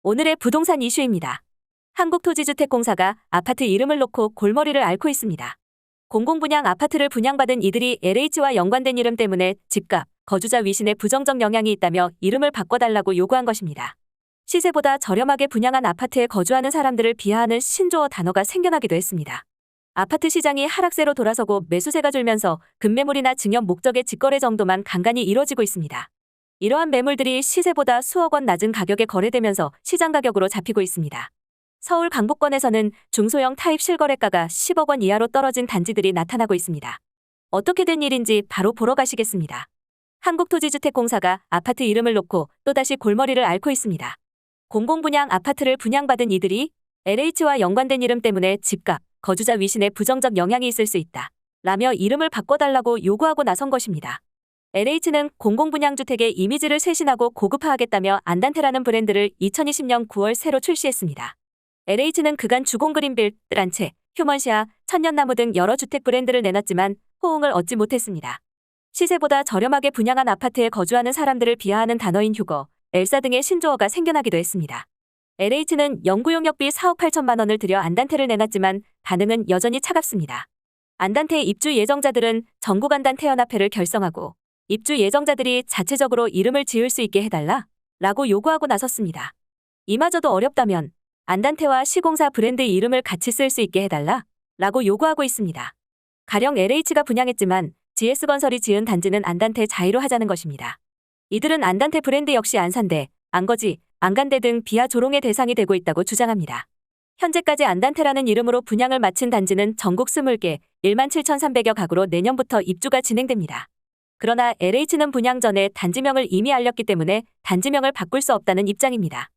오늘의 부동산 이슈입니다. 한국토지주택공사가 아파트 이름을 놓고 골머리를 앓고 있습니다. 공공분양 아파트를 분양받은 이들이 LH와 연관된 이름 때문에 집값, 거주자 위신에 부정적 영향이 있다며 이름을 바꿔달라고 요구한 것입니다. 시세보다 저렴하게 분양한 아파트에 거주하는 사람들을 비하하는 신조어 단어가 생겨나기도 했습니다. 아파트 시장이 하락세로 돌아서고 매수세가 줄면서 급매물이나 증여 목적의 직거래 정도만 간간히 이뤄지고 있습니다. 이러한 매물들이 시세보다 수억 원 낮은 가격에 거래되면서 시장 가격으로 잡히고 있습니다. 서울 강북권에서는 중소형 타입 실거래가가 10억 원 이하로 떨어진 단지들이 나타나고 있습니다. 어떻게 된 일인지 바로 보러 가시겠습니다. 한국토지주택공사가 아파트 이름을 놓고 또다시 골머리를 앓고 있습니다. 공공분양 아파트를 분양받은 이들이 LH와 연관된 이름 때문에 집값, 거주자 위신에 부정적 영향이 있을 수 있다 라며 이름을 바꿔달라고 요구하고 나선 것입니다. LH는 공공분양주택의 이미지를 쇄신하고 고급화하겠다며 안단테라는 브랜드를 2020년 9월 새로 출시했습니다. LH는 그간 주공그린빌, 뜰한채, 휴먼시아, 천년나무 등 여러 주택 브랜드를 내놨지만 호응을 얻지 못했습니다. 시세보다 저렴하게 분양한 아파트에 거주하는 사람들을 비하하는 단어인 휴거, 엘사 등의 신조어가 생겨나기도 했습니다. LH는 연구용역비 4억 8천만 원을 들여 안단테를 내놨지만 반응은 여전히 차갑습니다. 안단테 입주 예정자들은 전국 안단테연합회를 결성하고 입주 예정자들이 자체적으로 이름을 지을 수 있게 해달라 라고 요구하고 나섰습니다. 이마저도 어렵다면 안단테와 시공사 브랜드 이름을 같이 쓸 수 있게 해달라 라고 요구하고 있습니다. 가령 LH가 분양했지만 GS건설이 지은 단지는 안단테 자이로 하자는 것입니다. 이들은 안단테 브랜드 역시 안산대, 안거지, 안간대 등 비하 조롱의 대상이 되고 있다고 주장합니다. 현재까지 안단테라는 이름으로 분양을 마친 단지는 전국 20개, 17,300여 가구로 내년부터 입주가 진행됩니다. 그러나 LH는 분양 전에 단지명을 이미 알렸기 때문에 단지명을 바꿀 수 없다는 입장입니다.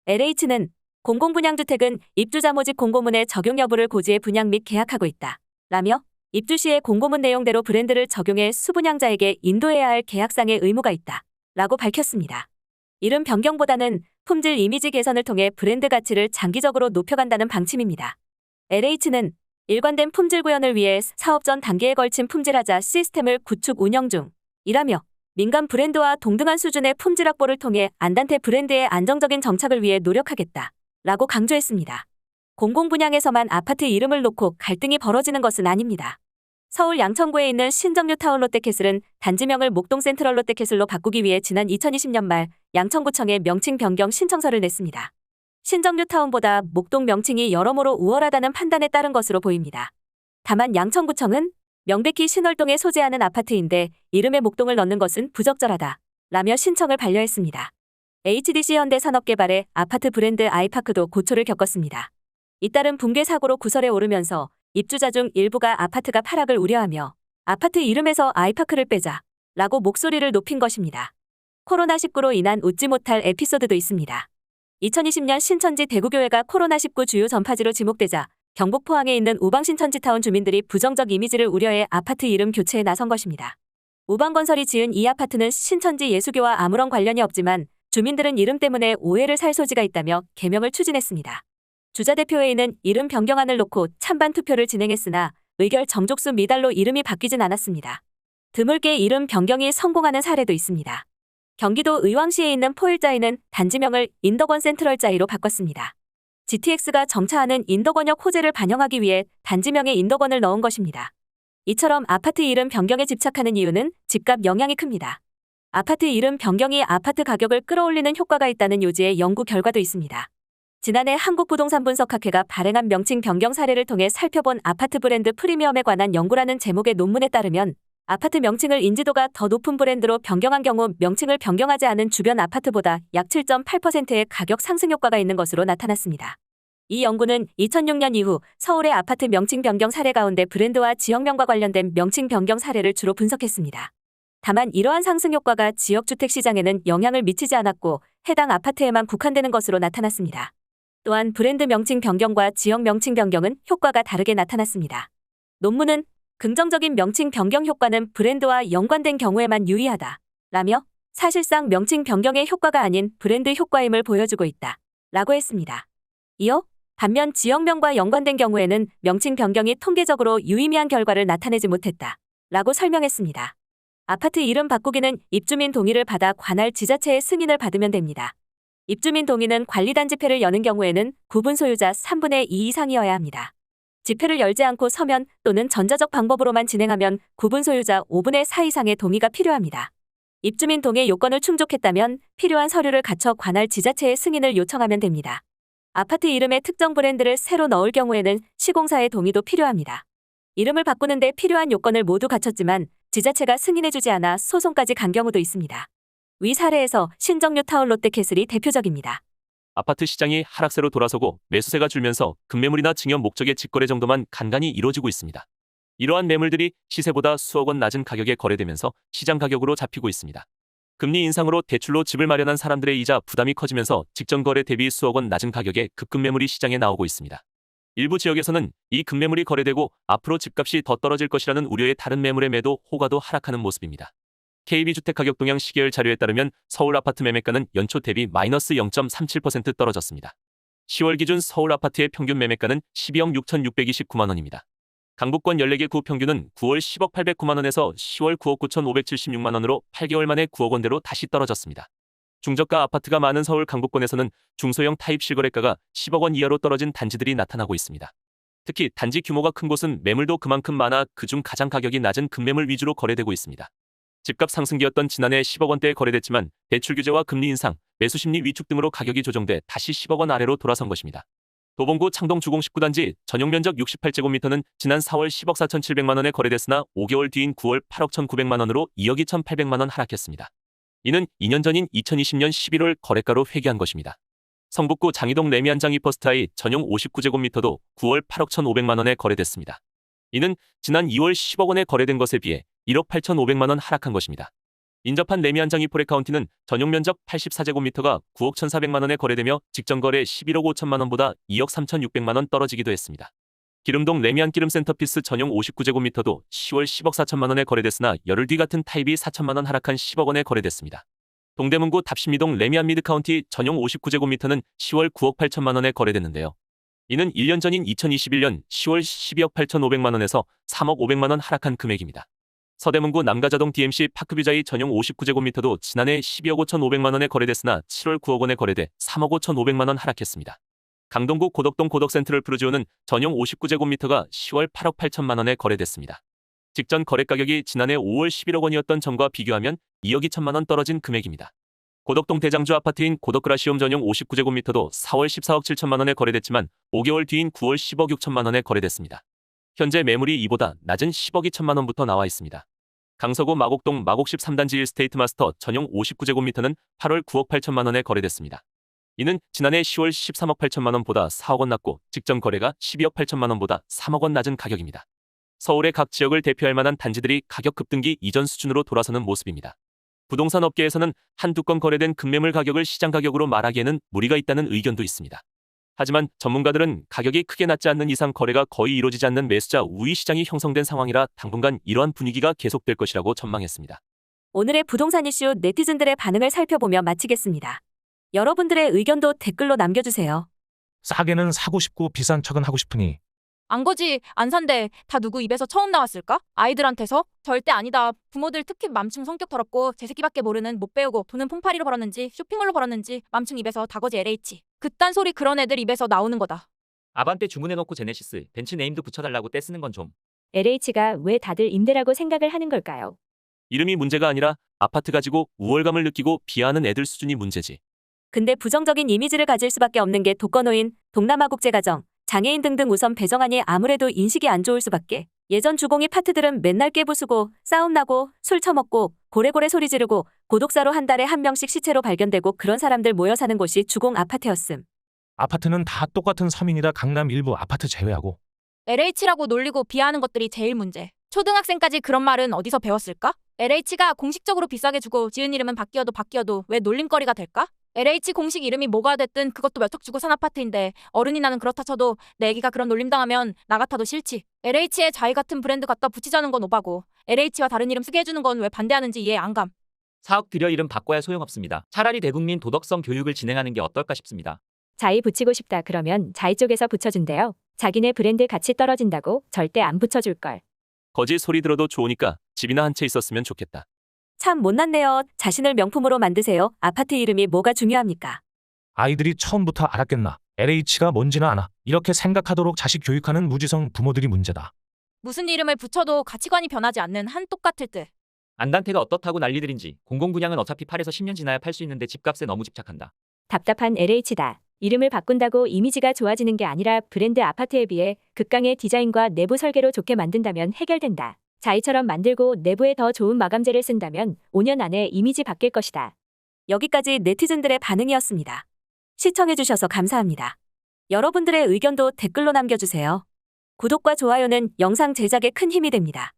LH는 공공분양주택은 입주자 모집 공고문의 적용 여부를 고지해 분양 및 계약하고 있다 라며 입주 시에 공고문 내용대로 브랜드를 적용해 수분양자에게 인도해야 할 계약상의 의무가 있다 라고 밝혔습니다. 이름 변경보다는 품질 이미지 개선을 통해 브랜드 가치를 장기적으로 높여간다는 방침입니다. LH는 일관된 품질 구현을 위해 사업 전 단계에 걸친 품질하자 시스템을 구축 운영 중이라며 민간 브랜드와 동등한 수준의 품질 확보를 통해 안단테 브랜드의 안정적인 정착을 위해 노력하겠다 라고 강조했습니다. 공공분양에서만 아파트 이름을 놓고 갈등이 벌어지는 것은 아닙니다. 서울 양천구에 있는 신정뉴타운 롯데캐슬은 단지명을 목동 센트럴 롯데캐슬로 바꾸기 위해 지난 2020년 말 양천구청에 명칭 변경 신청서를 냈습니다. 신정뉴타운보다 목동 명칭이 여러모로 우월하다는 판단에 따른 것으로 보입니다. 다만 양천구청은 명백히 신월동에 소재하는 아파트인데 이름에 목동을 넣는 것은 부적절하다 라며 신청을 반려했습니다. HDC 현대산업개발의 아파트 브랜드 아이파크도 고초를 겪었습니다. 잇따른 붕괴 사고로 구설에 오르면서 입주자 중 일부가 아파트가 하락을 우려하며 아파트 이름에서 아이파크를 빼자 라고 목소리를 높인 것입니다. 코로나19로 인한 웃지 못할 에피소드도 있습니다. 2020년 신천지 대구교회가 코로나19 주요 전파지로 지목되자 경북 포항에 있는 우방신천지타운 주민들이 부정적 이미지를 우려해 아파트 이름 교체에 나선 것입니다. 우방건설이 지은 이 아파트는 신천지 예수교와 아무런 관련이 없지만 주민들은 이름 때문에 오해를 살 소지가 있다며 개명을 추진했습니다. 주자대표회의는 이름 변경안을 놓고 찬반 투표를 진행했으나 의결 정족수 미달로 이름이 바뀌진 않았습니다. 드물게 이름 변경이 성공하는 사례도 있습니다. 경기도 의왕시에 있는 포일자이는 단지명을 인덕원 센트럴자이로 바꿨습니다. GTX가 정차하는 인덕원역 호재를 반영하기 위해 단지명에 인덕원을 넣은 것입니다. 이처럼 아파트 이름 변경에 집착하는 이유는 집값 영향이 큽니다. 아파트 이름 변경이 아파트 가격을 끌어올리는 효과가 있다는 요지의 연구 결과도 있습니다. 지난해 한국부동산분석학회가 발행한 명칭 변경 사례를 통해 살펴본 아파트 브랜드 프리미엄에 관한 연구라는 제목의 논문에 따르면 아파트 명칭을 인지도가 더 높은 브랜드로 변경한 경우 명칭을 변경하지 않은 주변 아파트보다 약 7.8%의 가격 상승 효과가 있는 것으로 나타났습니다. 이 연구는 2006년 이후 서울의 아파트 명칭 변경 사례 가운데 브랜드와 지역명과 관련된 명칭 변경 사례를 주로 분석했습니다. 다만 이러한 상승 효과가 지역주택 시장에는 영향을 미치지 않았고 해당 아파트에만 국한되는 것으로 나타났습니다. 또한 브랜드 명칭 변경과 지역 명칭 변경은 효과가 다르게 나타났습니다. 논문은 긍정적인 명칭 변경 효과는 브랜드와 연관된 경우에만 유의하다 라며 사실상 명칭 변경의 효과가 아닌 브랜드 효과임을 보여주고 있다 라고 했습니다. 이어 반면 지역명과 연관된 경우에는 명칭 변경이 통계적으로 유의미한 결과를 나타내지 못했다 라고 설명했습니다. 아파트 이름 바꾸기는 입주민 동의를 받아 관할 지자체의 승인을 받으면 됩니다. 입주민 동의는 관리단 집회를 여는 경우에는 구분 소유자 3분의 2 이상이어야 합니다. 집회를 열지 않고 서면 또는 전자적 방법으로만 진행하면 구분 소유자 5분의 4 이상의 동의가 필요합니다. 입주민 동의 요건을 충족했다면 필요한 서류를 갖춰 관할 지자체의 승인을 요청하면 됩니다. 아파트 이름에 특정 브랜드를 새로 넣을 경우에는 시공사의 동의도 필요합니다. 이름을 바꾸는데 필요한 요건을 모두 갖췄지만 지자체가 승인해주지 않아 소송까지 간 경우도 있습니다. 위 사례에서 신정유 타운 롯데캐슬이 대표적입니다. 아파트 시장이 하락세로 돌아서고 매수세가 줄면서 급매물이나 증여 목적의 직거래 정도만 간간히 이루어지고 있습니다. 이러한 매물들이 시세보다 수억 원 낮은 가격에 거래되면서 시장 가격으로 잡히고 있습니다. 금리 인상으로 대출로 집을 마련한 사람들의 이자 부담이 커지면서 직전 거래 대비 수억 원 낮은 가격에 급급 매물이 시장에 나오고 있습니다. 일부 지역에서는 이 급매물이 거래되고 앞으로 집값이 더 떨어질 것이라는 우려에 다른 매물의 매도 호가도 하락하는 모습입니다. KB주택가격동향 시계열 자료에 따르면 서울 아파트 매매가는 연초 대비 마이너스 0.37% 떨어졌습니다. 10월 기준 서울 아파트의 평균 매매가는 12억 6,629만 원입니다. 강북권 14개 구 평균은 9월 10억 809만 원에서 10월 9억 9,576만 원으로 8개월 만에 9억 원대로 다시 떨어졌습니다. 중저가 아파트가 많은 서울 강북권에서는 중소형 타입 실거래가가 10억 원 이하로 떨어진 단지들이 나타나고 있습니다. 특히 단지 규모가 큰 곳은 매물도 그만큼 많아 그중 가장 가격이 낮은 급매물 위주로 거래되고 있습니다. 집값 상승기였던 지난해 10억 원대에 거래됐지만 대출 규제와 금리 인상, 매수 심리 위축 등으로 가격이 조정돼 다시 10억 원 아래로 돌아선 것입니다. 도봉구 창동 주공 19단지 전용 면적 68제곱미터는 지난 4월 10억 4,700만 원에 거래됐으나 5개월 뒤인 9월 8억 1,900만 원으로 2억 2,800만 원 하락했습니다. 이는 2년 전인 2020년 11월 거래가로 회귀한 것입니다. 성북구 장이동 레미안 장이퍼스트하이 전용 59제곱미터도 9월 8억 1,500만 원에 거래됐습니다. 이는 지난 2월 10억 원에 거래된 것에 비해 1억 8,500만 원 하락한 것입니다. 인접한 레미안 장이포레 카운티는 전용 면적 84제곱미터가 9억 1,400만 원에 거래되며 직전 거래 11억 5천만 원보다 2억 3,600만 원 떨어지기도 했습니다. 기름동 레미안 기름 센터피스 전용 59제곱미터도 10월 10억 4천만 원에 거래됐으나 열흘 뒤 같은 타입이 4천만 원 하락한 10억 원에 거래됐습니다. 동대문구 답신미동 레미안 미드카운티 전용 59제곱미터는 10월 9억 8천만 원에 거래됐는데요. 이는 1년 전인 2021년 10월 12억 8,500만 원에서 3억 500만 원 하락한 금액입니다. 서대문구 남가자동 DMC 파크뷰자이 전용 59제곱미터도 지난해 12억 5,500만 원에 거래됐으나 7월 9억 원에 거래돼 3억 5,500만 원 하락했습니다. 강동구 고덕동 고덕센트럴 프루지오는 전용 59제곱미터가 10월 8억 8천만 원에 거래됐습니다. 직전 거래 가격이 지난해 5월 11억 원이었던 전과 비교하면 2억 2천만 원 떨어진 금액입니다. 고덕동 대장주 아파트인 고덕그라시움 전용 59제곱미터도 4월 14억 7천만 원에 거래됐지만 5개월 뒤인 9월 10억 6천만 원에 거래됐습니다. 현재 매물이 이보다 낮은 10억 2천만 원부터 나와 있습니다. 강서구 마곡동 마곡 13단지 1스테이트 마스터 전용 59제곱미터는 8월 9억 8천만 원에 거래됐습니다. 이는 지난해 10월 13억 8천만 원보다 4억 원 낮고 직전 거래가 12억 8천만 원보다 3억 원 낮은 가격입니다. 서울의 각 지역을 대표할 만한 단지들이 가격 급등기 이전 수준으로 돌아서는 모습입니다. 부동산 업계에서는 한두 건 거래된 급매물 가격을 시장 가격으로 말하기에는 무리가 있다는 의견도 있습니다. 하지만 전문가들은 가격이 크게 낮지 않는 이상 거래가 거의 이루어지지 않는 매수자 우위 시장이 형성된 상황이라 당분간 이러한 분위기가 계속될 것이라고 전망했습니다. 오늘의 부동산 이슈 네티즌들의 반응을 살펴보며 마치겠습니다. 여러분들의 의견도 댓글로 남겨주세요. 싸게는 사고 싶고 비싼 척은 하고 싶으니 안 거지, 안 산대. 다 누구 입에서 처음 나왔을까? 아이들한테서? 절대 아니다. 부모들 특히 맘충 성격 더럽고 제 새끼밖에 모르는 못 배우고 돈은 퐁파리로 벌었는지 쇼핑몰로 벌었는지 맘충 입에서 다 거지 LH. 그딴 소리 그런 애들 입에서 나오는 거다. 아반떼 주문해놓고 제네시스, 벤츠 네임도 붙여달라고 떼쓰는 건 좀. LH가 왜 다들 임대라고 생각을 하는 걸까요? 이름이 문제가 아니라 아파트 가지고 우월감을 느끼고 비하하는 애들 수준이 문제지. 근데 부정적인 이미지를 가질 수밖에 없는 게 독거노인, 동남아국제가정, 장애인 등등 우선 배정하니 아무래도 인식이 안 좋을 수밖에. 예전 주공이 파트들은 맨날 깨부수고 싸움 나고 술 처먹고 고래고래 소리 지르고 고독사로 한 달에 한 명씩 시체로 발견되고 그런 사람들 모여 사는 곳이 주공 아파트였음. 아파트는 다 똑같은 서민이다. 강남 일부 아파트 제외하고 LH라고 놀리고 비하하는 것들이 제일 문제. 초등학생까지 그런 말은 어디서 배웠을까? LH가 공식적으로 비싸게 주고 지은 이름은 바뀌어도 왜 놀림거리가 될까? LH 공식 이름이 뭐가 됐든 그것도 몇 억 주고 산 아파트인데 어른이 나는 그렇다 쳐도 내 애기가 그런 놀림당하면 나 같아도 싫지. LH에 자이 같은 브랜드 갖다 붙이자는 건 오바고 LH와 다른 이름 쓰게 해주는 건 왜 반대하는지 이해 안 감. 4억 들여 이름 바꿔야 소용없습니다. 차라리 대국민 도덕성 교육을 진행하는 게 어떨까 싶습니다. 자이 붙이고 싶다 그러면 자이 쪽에서 붙여준대요. 자기네 브랜드 가치 떨어진다고 절대 안 붙여줄걸. 거짓 소리 들어도 좋으니까 집이나 한 채 있었으면 좋겠다. 참 못났네요. 자신을 명품으로 만드세요. 아파트 이름이 뭐가 중요합니까? 아이들이 처음부터 알았겠나. LH가 뭔지나 아나. 이렇게 생각하도록 자식 교육하는 무지성 부모들이 문제다. 무슨 이름을 붙여도 가치관이 변하지 않는 한 똑같을 듯. 안단태가 어떻다고 난리들인지. 공공분양은 어차피 8에서 10년 지나야 팔 수 있는데 집값에 너무 집착한다. 답답한 LH다. 이름을 바꾼다고 이미지가 좋아지는 게 아니라 브랜드 아파트에 비해 극강의 디자인과 내부 설계로 좋게 만든다면 해결된다. 자이처럼 만들고 내부에 더 좋은 마감재를 쓴다면 5년 안에 이미지 바뀔 것이다. 여기까지 네티즌들의 반응이었습니다. 시청해주셔서 감사합니다. 여러분들의 의견도 댓글로 남겨주세요. 구독과 좋아요는 영상 제작에 큰 힘이 됩니다.